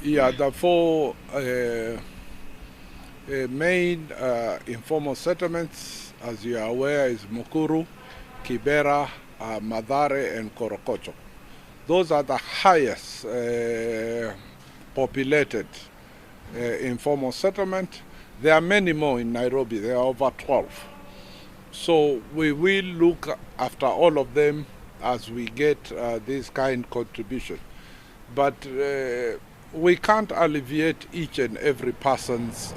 Yeah, the four main informal settlements, as you are aware, is Mukuru, Kibera, Madare, and Korokocho. Those are the highest populated informal settlement. There are many more in Nairobi. There are over 12. So we will look after all of them as we get this kind contribution. But we can't alleviate each and every person's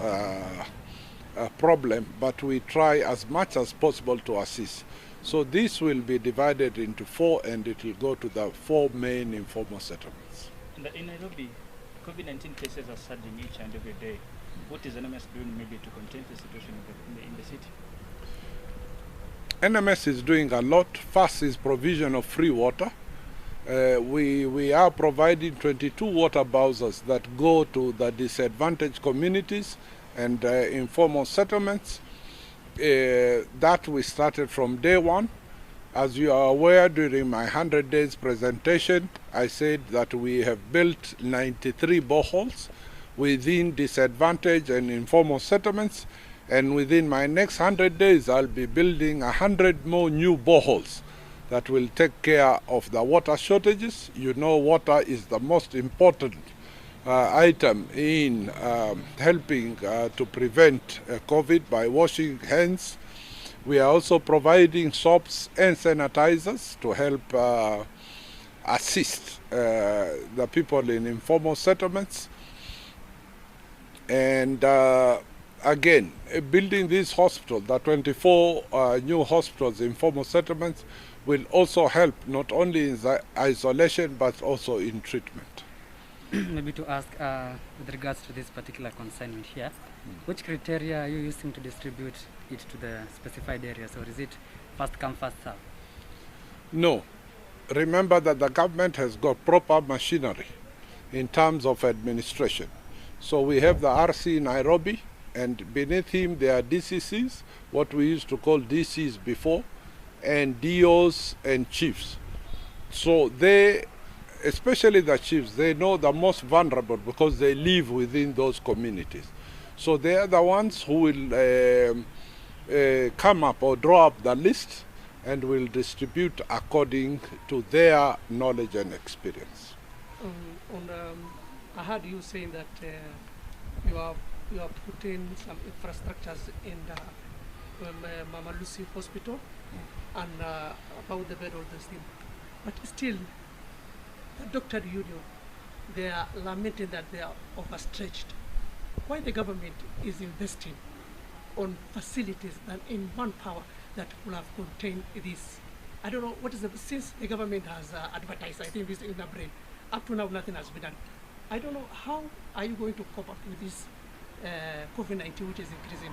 problem, but we try as much as possible to assist. So this will be divided into four, and it will go to the four main informal settlements. In Nairobi, COVID-19 cases are surging each and every day. What is NMS doing maybe to contain the situation in the city? NMS is doing a lot. First is provision of free water. We are providing 22 water bowsers that go to the disadvantaged communities and informal settlements. That we started from day one. As you are aware, during my 100 days presentation, I said that we have built 93 boreholes within disadvantaged and informal settlements, and within my next 100 days, I'll be building 100 more new boreholes that will take care of the water shortages. You know, water is the most important item in helping to prevent COVID by washing hands. We are also providing soaps and sanitizers to help assist the people in informal settlements. And again, building this hospital, the 24 new hospitals in informal settlements, will also help not only in the isolation but also in treatment. Maybe to ask with regards to this particular consignment here, which criteria are you using to distribute it to the specified areas, or is it first come, first serve? No. Remember that the government has got proper machinery in terms of administration. So we have the RC in Nairobi, and beneath him there are DCCs, what we used to call DCs before, and DOs and chiefs. So they, especially the chiefs, they know the most vulnerable because they live within those communities. So they are the ones who will come up or draw up the list and will distribute according to their knowledge and experience. I heard you saying that you are putting some infrastructures in the Mama Lucy Hospital and about the bed, all those things. But still, the doctor union, they are lamenting that they are overstretched. Why the government is investing on facilities than in manpower that will have contained this? I don't know what is since the government has advertised, I think this in the brain, up to now nothing has been done. I don't know, how are you going to cope up with this COVID-19 which is increasing?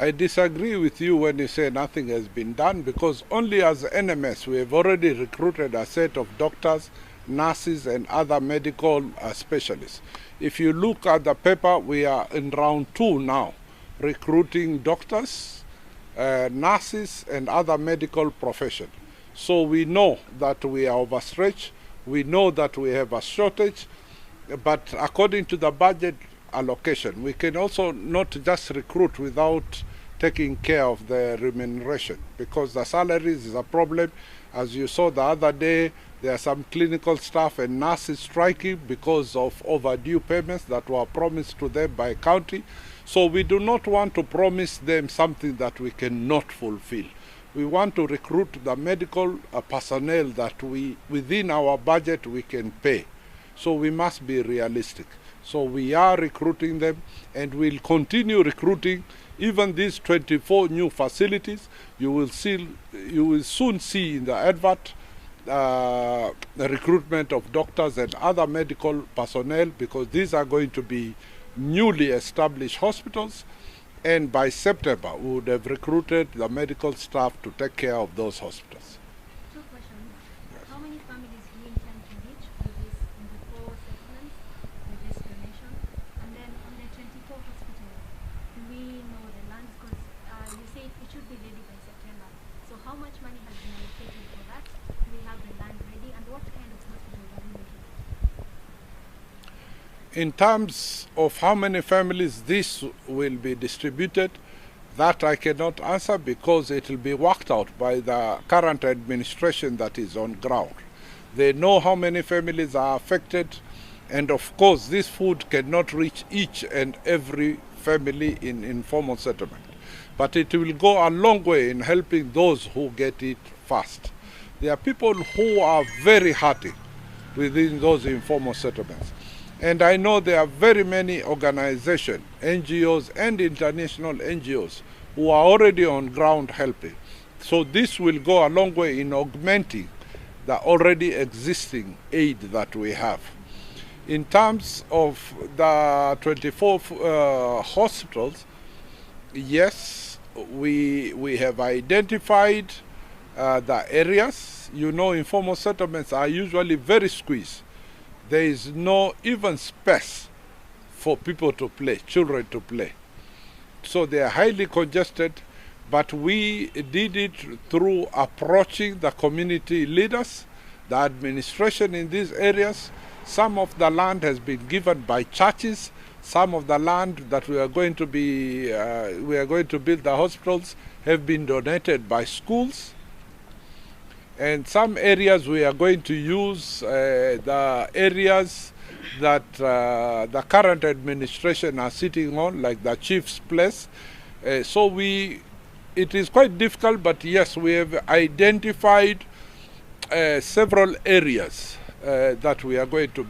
I disagree with you when you say nothing has been done, because only as NMS we have already recruited a set of doctors, nurses and other medical specialists. If you look at the paper, we are in round 2 now, recruiting doctors, nurses and other medical profession. So we know that we are overstretched, we know that we have a shortage, but according to the budget allocation, we can also not just recruit without taking care of the remuneration, because the salaries is a problem. As you saw the other day, there are some clinical staff and nurses striking because of overdue payments that were promised to them by county. So we do not want to promise them something that we cannot fulfill. We want to recruit the medical personnel that within our budget we can pay. So we must be realistic. So we are recruiting them, and we'll continue recruiting. Even these 24 new facilities, you will soon see in the advert the recruitment of doctors and other medical personnel, because these are going to be newly established hospitals, and by September we would have recruited the medical staff to take care of those hospitals. Two questions. Yes. How many families do you intend to reach with this 24 settlements, with this donation? And then on the 24 hospitals, do we know the lands? Because you say it should be ready by September. So how much money has been allocated for that? Do we have the land ready? And what kind of hospitals are we looking at? In terms of how many families this will be distributed, that I cannot answer because it will be worked out by the current administration that is on ground. They know how many families are affected, and of course this food cannot reach each and every family in informal settlement. But it will go a long way in helping those who get it first. There are people who are very hurting within those informal settlements. And I know there are very many organizations, NGOs and international NGOs who are already on ground helping. So this will go a long way in augmenting the already existing aid that we have. In terms of the 24 hospitals, yes, we have identified the areas. You know, informal settlements are usually very squeezed. There is no even space for people to play, children to play. So they are highly congested, but we did it through approaching the community leaders, the administration in these areas. Some of the land has been given by churches. Some of the land that we are going to build the hospitals have been donated by schools. And some areas we are going to use the areas that the current administration are sitting on, like the chief's place. It is quite difficult, but yes, we have identified several areas that we are going to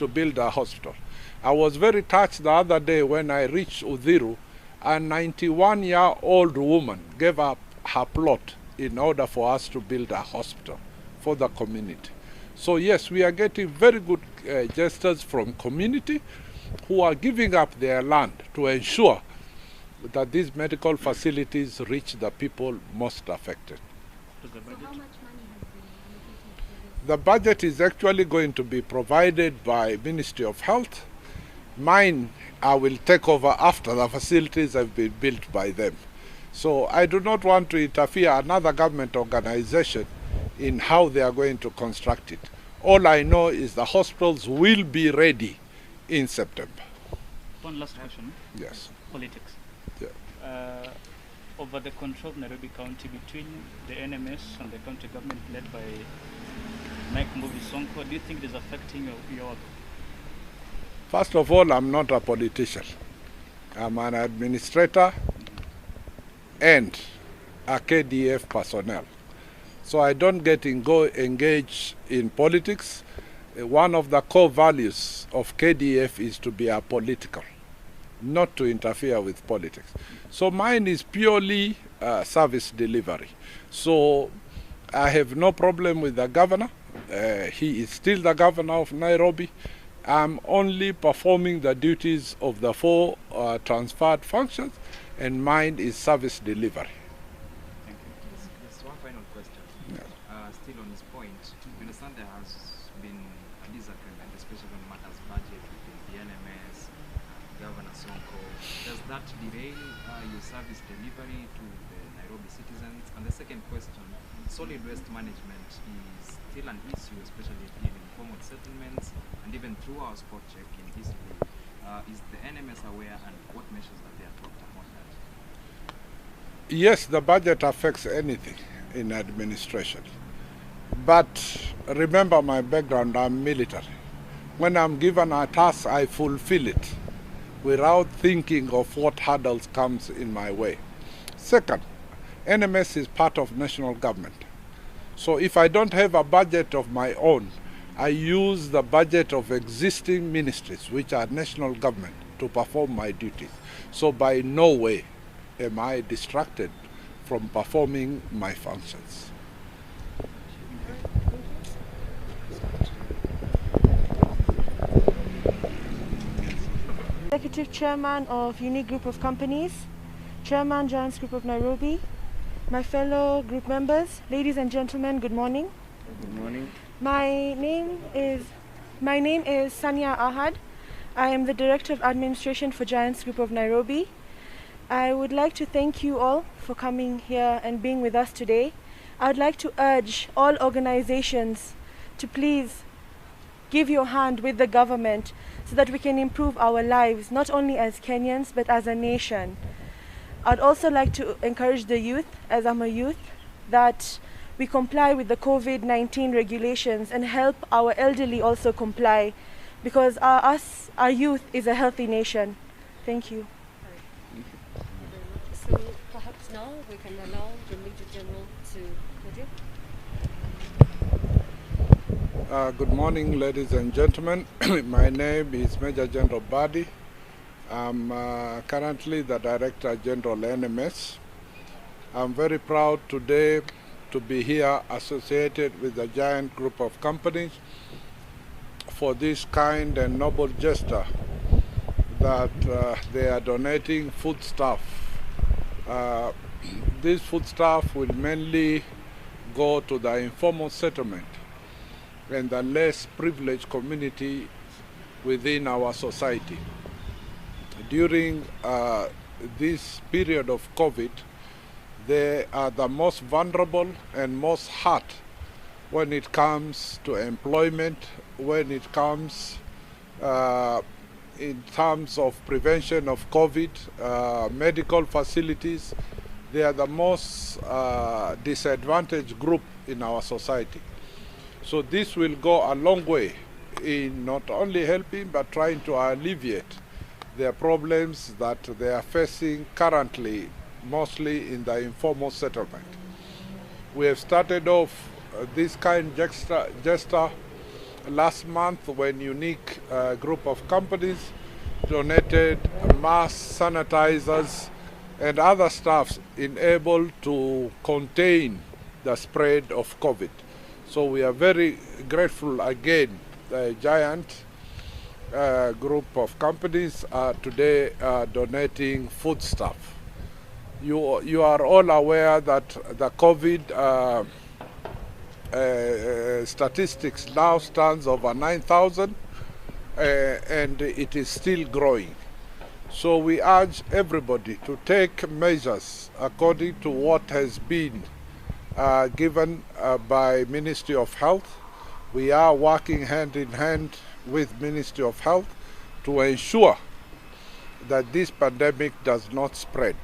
build a hospital. I was very touched the other day when I reached Udhiru. A 91-year-old woman gave up her plot in order for us to build a hospital for the community. So yes, we are getting very good gestures from community who are giving up their land to ensure that these medical facilities reach the people most affected. So how much money has been allocated for this? The budget is actually going to be provided by Ministry of Health. Mine, I will take over after the facilities have been built by them. So I do not want to interfere another government organization in how they are going to construct it. All I know is the hospitals will be ready in September. One last question. Yes. Politics. Yeah. Over the control of Nairobi County between the NMS and the county government led by Sonko, do you think it is affecting your work? First of all, I'm not a politician. I'm an administrator and a KDF personnel. So I don't get engaged in politics. One of the core values of KDF is to be apolitical, not to interfere with politics. So mine is purely service delivery. So I have no problem with the governor. He is still the governor of Nairobi. I'm only performing the duties of the four transferred functions, and mine is service delivery. Thank you. Just one final question. Yeah. Still on this point, we understand there has been a disagreement, especially on matters budget between the NMS, Governor Sonko. Does that derail your service delivery to the Nairobi citizens? And the second question, solid waste management is still an issue, especially in informal settlements, and even through our spot check in Eastleigh. Is the NMS aware, and what measures are there to promote that? Yes, the budget affects anything in administration. But remember my background, I'm military. When I'm given a task, I fulfill it without thinking of what hurdles comes in my way. Second, NMS is part of national government. So if I don't have a budget of my own, I use the budget of existing ministries, which are national government, to perform my duties. So by no way am I distracted from performing my functions. Executive Chairman of Unique Group of Companies, Chairman Giants Group of Nairobi, my fellow group members, ladies and gentlemen, good morning. Good morning. My name is Sania Ahad. I am the Director of Administration for Giants Group of Nairobi. I would like to thank you all for coming here and being with us today. I would like to urge all organizations to please give your hand with the government so that we can improve our lives, not only as Kenyans, but as a nation. I'd also like to encourage the youth, as I'm a youth, that we comply with the COVID-19 regulations and help our elderly also comply, because our youth is a healthy nation. Thank you. So perhaps now we can allow the Major General to podium. Good morning, ladies and gentlemen. My name is Major General Badi. I'm currently the Director General NMS. I'm very proud today to be here associated with a giant group of companies for this kind and noble gesture that they are donating foodstuff. This foodstuff will mainly go to the informal settlement and the less privileged community within our society. During this period of COVID, they are the most vulnerable and most hurt when it comes to employment, when it comes in terms of prevention of COVID, medical facilities. They are the most disadvantaged group in our society. So this will go a long way in not only helping but trying to alleviate their problems that they are facing currently, mostly in the informal settlement. We have started off this kind of gesture last month when unique group of companies donated mask sanitizers and other stuff enabled to contain the spread of COVID. So we are very grateful again. The giant group of companies are today donating foodstuff. You are all aware that the COVID statistics now stands over 9,000 and it is still growing. So we urge everybody to take measures according to what has been given by Ministry of Health. We are working hand in hand with Ministry of Health to ensure that this pandemic does not spread.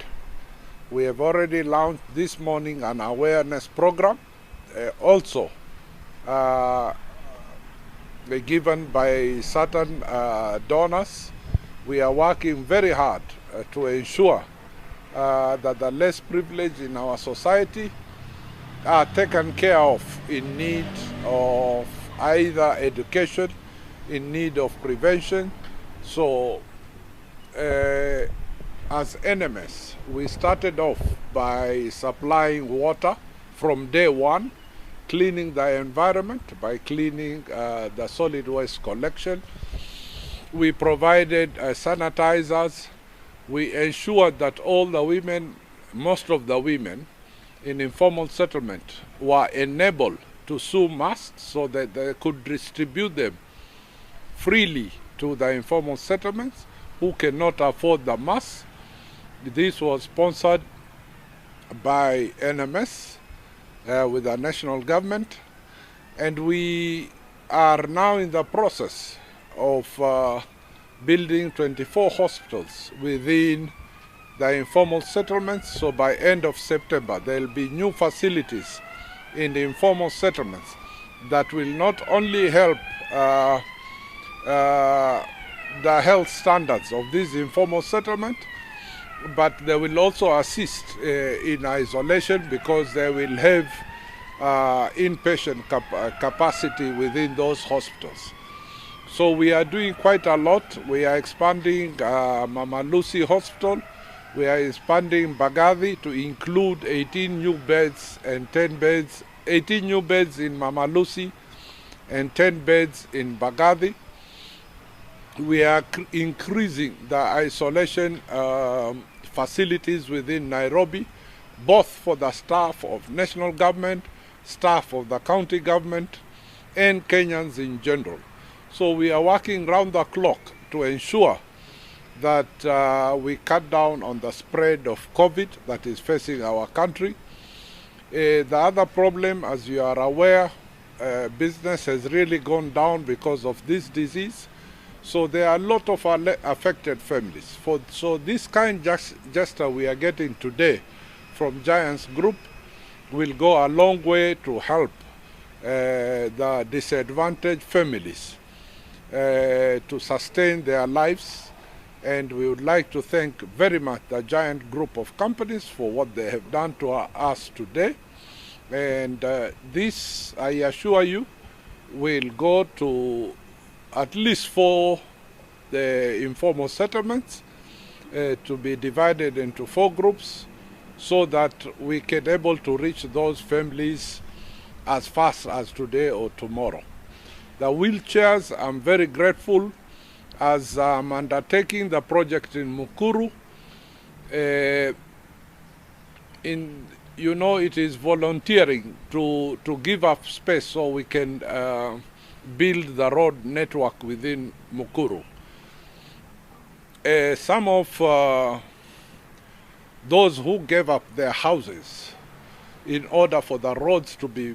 We have already launched this morning an awareness program, also given by certain donors. We are working very hard to ensure that the less privileged in our society are taken care of in need of either education, in need of prevention. So as NMS, we started off by supplying water from day one, cleaning the environment by cleaning the solid waste collection. We provided sanitizers. We ensured that all the women, most of the women in informal settlement were enabled to sew masks so that they could distribute them freely to the informal settlements who cannot afford the masks. This was sponsored by NMS with the national government, and we are now in the process of building 24 hospitals within the informal settlements. So by end of September, there will be new facilities in the informal settlements that will not only help the health standards of this informal settlement, but they will also assist in isolation because they will have inpatient capacity within those hospitals. So we are doing quite a lot. We are expanding Mama Lucy Hospital. We are expanding Badi to include 18 new beds and 10 beds, 18 new beds in Mama Lucy and 10 beds in Badi. We are increasing the isolation facilities within Nairobi, both for the staff of national government, staff of the county government, and Kenyans in general. So we are working round the clock to ensure that we cut down on the spread of COVID that is facing our country. The other problem, as you are aware, business has really gone down because of this disease. So there are a lot of affected families. So this kind gesture we are getting today from Giants Group will go a long way to help the disadvantaged families to sustain their lives. And we would like to thank very much the Giant Group of companies for what they have done to us today. And this, I assure you, will go to at least 4 the informal settlements to be divided into 4 groups so that we can able to reach those families as fast as today or tomorrow. The wheelchairs, I'm very grateful as I'm undertaking the project in Mukuru. You know, it is volunteering to give up space so we can build the road network within Mukuru. Some of those who gave up their houses in order for the roads to be